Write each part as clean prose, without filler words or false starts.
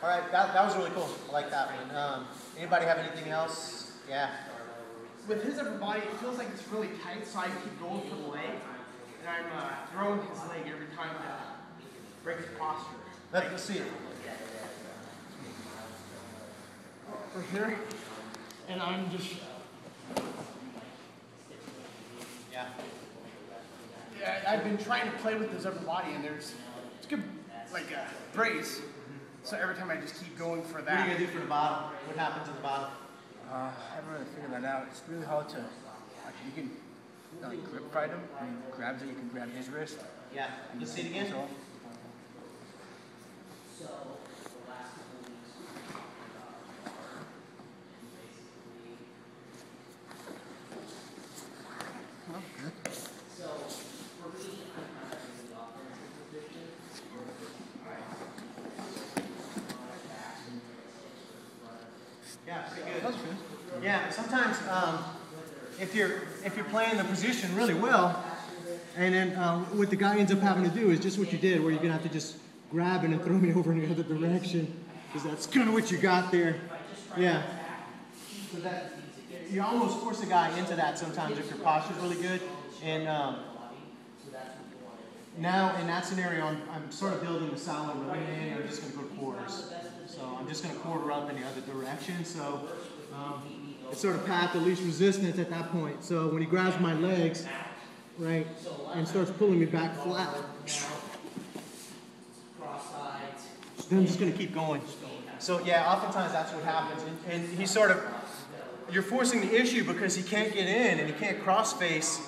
All right, that was really cool. I like that one. Anybody have anything else? Yeah. With his upper body, it feels like it's really tight, so I keep going for the leg, and I'm throwing his leg every time to break his posture. Let's see it. For here, and I'm just. Yeah. Yeah, I've been trying to play with his upper body, and it's good, like a brace. So every time I just keep going for that. What are you gonna do for the bottom? What happens at the bottom? I haven't really figured that out. It's really hard to. You can grip fight him. And he grabs it. You can grab his wrist. Yeah. Let's see it again. Yeah, pretty good. Yeah, sometimes if you're playing the position really well, and then what the guy ends up having to do is just what you did, where you're gonna have to just grab it and throw me over in the other direction, because that's kind of what you got there. Yeah. So that you almost force a guy into that sometimes if your posture's really good. And now in that scenario, I'm sort of building the solid really in, and I'm just gonna go quarters. So I'm just going to quarter up in the other direction. So it's sort of path of least resistance at that point. So when he grabs my legs, right, and starts pulling me back flat, then I'm just going to keep going. So yeah, oftentimes that's what happens. And he's sort of, you're forcing the issue because he can't get in and he can't cross face.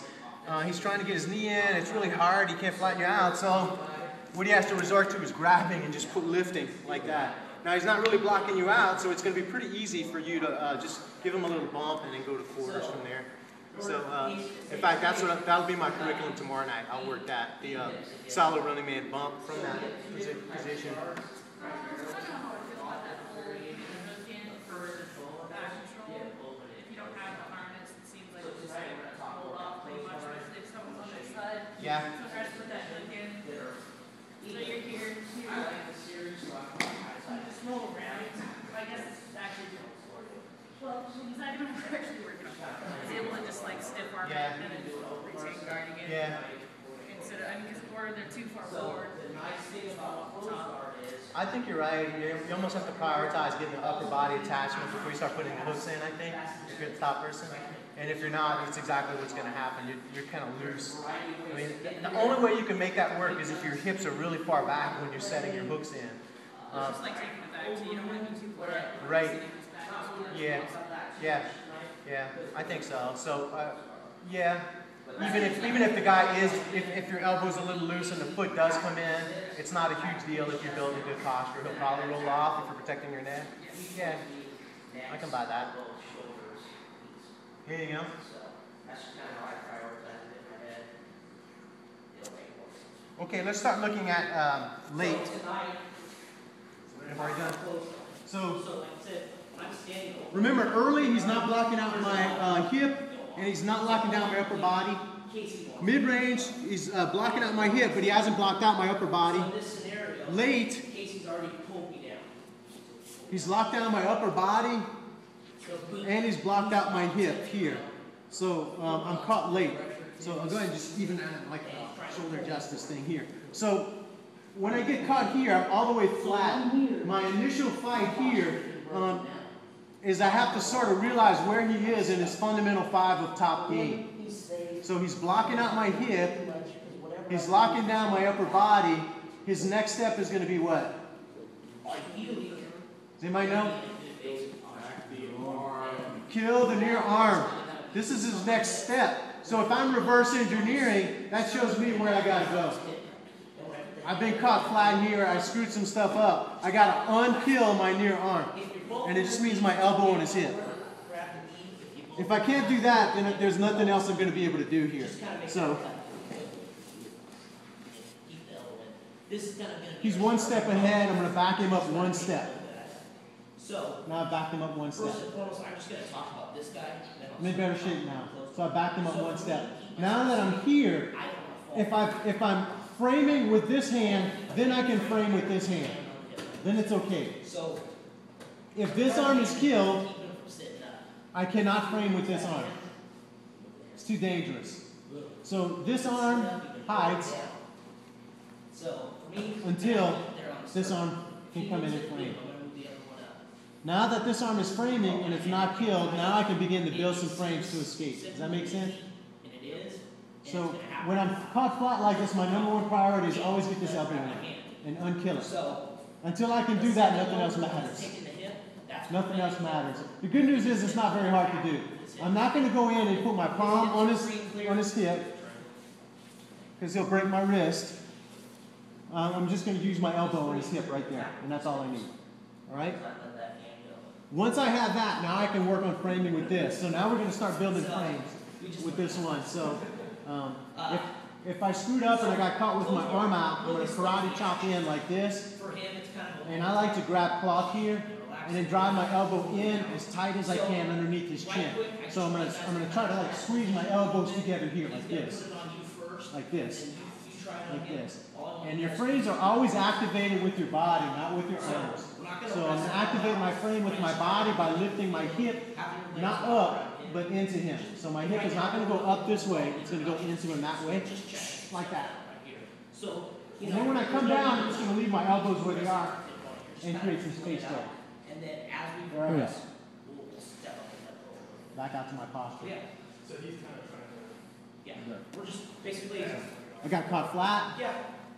He's trying to get his knee in. It's really hard. He can't flatten you out. So what he has to resort to is grabbing and just lifting like that. Now he's not really blocking you out, so it's going to be pretty easy for you to just give him a little bump and then go to quarters from there. So in fact, that'll be my curriculum tomorrow night. I'll work that, the solid running man bump from that position. Yeah. So you're here. Just roll around. I guess it's actually, well, he's not even actually working on that. He's able to just like stiff arm it and then retain guard again. Yeah. Instead of, I mean, or they're too far forward. I think you're right. You almost have to prioritize getting the upper body attachment before you start putting the hooks in, I think, if you're the top person. And if you're not, it's exactly what's going to happen. You're kind of loose. I mean, the only way you can make that work is if your hips are really far back when you're setting your hooks in. It's just like taking it back, so you don't want to be too far. Right. Yeah. Yeah. Yeah. I think so. So, yeah. Even if the guy is, if your elbow's a little loose and the foot does come in, it's not a huge deal if you're building good posture. He'll probably roll off if you're protecting your neck. Yeah. I can buy that. Anything else? Okay, let's start looking at late. Have I done? So, remember, early he's not blocking out my hip, and he's not locking down my upper body. Mid-range, he's blocking out my hip, but he hasn't blocked out my upper body. Late, he's locked down my upper body, and he's blocked out my hip here. So I'm caught late. So I'll go ahead and just even add like a shoulder adjust this thing here. So when I get caught here, I'm all the way flat. My initial fight here is I have to sort of realize where he is in his fundamental 5 of top game. So he's blocking out my hip. He's locking down my upper body. His next step is going to be what? Does anybody know? Kill the near arm. This is his next step. So if I'm reverse engineering, that shows me where I got to go. I've been caught flat here. I screwed some stuff up. I got to unkill my near arm. And it just means my elbow and his hip. If I can't do that, then there's nothing else I'm going to be able to do here. So he's one step ahead. I'm going to back him up one step. Now I backed him up one step. First and foremost, I'm just going to talk about this guy. I'm in better shape now. So I backed him up one step. Now that I'm here, if I'm framing with this hand, then I can frame with this hand. then it's okay. So. If this arm is killed, Keep him from sitting up. I cannot frame with this arm. It's too dangerous. So this arm hides So, for me. until they're on the this circle. arm can come in and frame. I'm gonna move the other one up. Now that this arm is framing and it's not killed, now I can begin to build some frames to escape. Does that make sense? And it is. and So it's gonna happen. when I'm caught flat like this, my number one priority is always get this elbow in and unkill it. So. Until I can do that, nothing else matters. Taking the hip, that's. Nothing else matters. The good news is it's not very hard to do. I'm not going to go in and put my palm on his hip because he'll break my wrist. I'm just going to use my elbow on his hip right there, and that's all I need. All right? Let that hand go. Once I have that, now I can work on framing with this. So now we're going to start building frames with this one. So if I screwed up and I got caught with my arm out, I'm going to karate chop in like this. For him, it's kind of. And I like to grab cloth here and then drive my elbow in as tight as I can underneath his chin. So I'm gonna try to like squeeze my elbows together here like this. Like this. Like this. And your frames are always activated with your body, not with your arms. So I'm gonna activate my frame with my body by lifting my hip, not up, but into him. So my hip is not gonna go up this way, it's gonna go into him that way. Like that. And then when I come down, I'm just gonna leave my elbows where they are and create some space there. And then as we There I go. progress, we'll step up and up. Back out to my posture. Yeah. So he's kind of trying to. Yeah. We're just basically. I got caught flat. Yeah.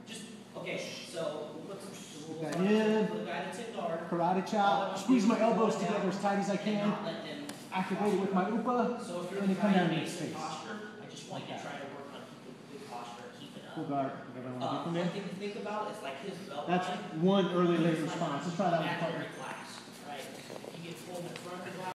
Just okay. So we'll put some. Put that in. For the guy that's in guard. Karate chop. Squeeze my elbows together as tight as I And can. not let them. Activate it with my upa. So if you're And then come down in into space. posture, I just want you Like to that. try to work on keeping good posture, keep it Full up. guard. Whatever I want to get from One there. thing to think about is like his belt That's line. one early late response. Let's try that one. At partner. every class, right?